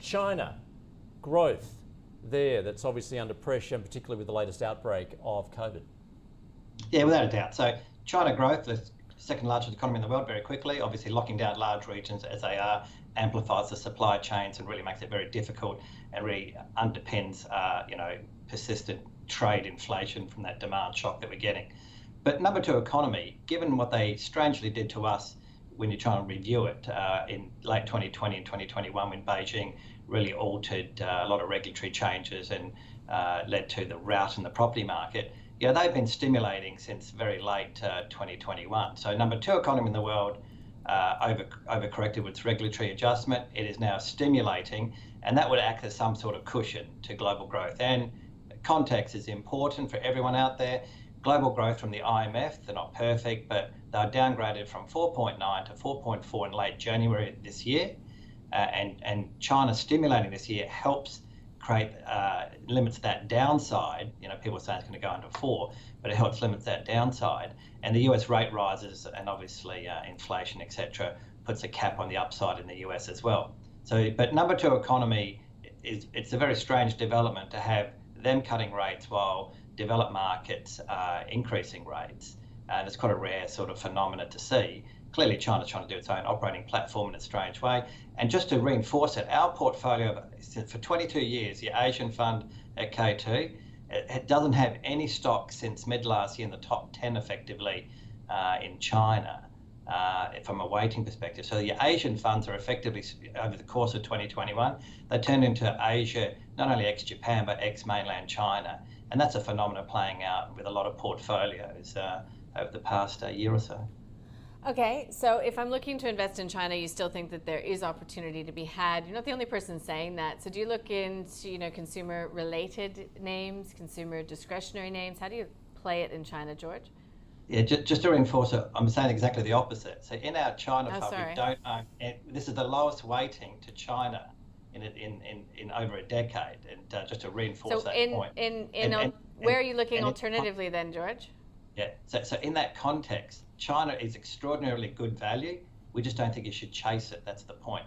China, growth there that's obviously under pressure, and particularly with the latest outbreak of COVID. Yeah, without a doubt. So China growth, the second largest economy in the world, very quickly. Obviously, locking down large regions as they are amplifies the supply chains and really makes it very difficult, and really underpins, persistent trade inflation from that demand shock that we're getting. But number two economy, given what they strangely did to us when you try and review it in late 2020 and 2021, when Beijing really altered a lot of regulatory changes and led to the rout in the property market. Yeah, they've been stimulating since very late 2021. So number two economy in the world, overcorrected with its regulatory adjustment. It is now stimulating, and that would act as some sort of cushion to global growth. And context is important for everyone out there. Global growth from the IMF, they're not perfect, but they're downgraded from 4.9 to 4.4 in late January this year. And China stimulating this year helps limits that downside. People are saying it's going to go under 4, but it helps limit that downside. And the US rate rises, and obviously inflation, etc., puts a cap on the upside in the US as well. So, but number two economy it's a very strange development to have them cutting rates while developed markets are increasing rates. And it's quite a rare sort of phenomena to see. Clearly, China's trying to do its own operating platform in a strange way. And just to reinforce it, our portfolio for 22 years, the Asian fund at K2, it doesn't have any stock since mid last year in the top 10 effectively in China from a weighting perspective. So the Asian funds are effectively, over the course of 2021, they turned into Asia, not only ex-Japan, but ex-mainland China. And that's a phenomenon playing out with a lot of portfolios over the past year or so. Okay, so if I'm looking to invest in China, you still think that there is opportunity to be had. You're not the only person saying that. So do you look into, consumer-related names, consumer discretionary names? How do you play it in China, George? Yeah, just to reinforce it, I'm saying exactly the opposite. So in our China fund, we don't own. This is the lowest weighting to China in over a decade. And just to reinforce that point. Where are you looking alternatively then, George? Yeah, so in that context, China is extraordinarily good value. We just don't think you should chase it. That's the point.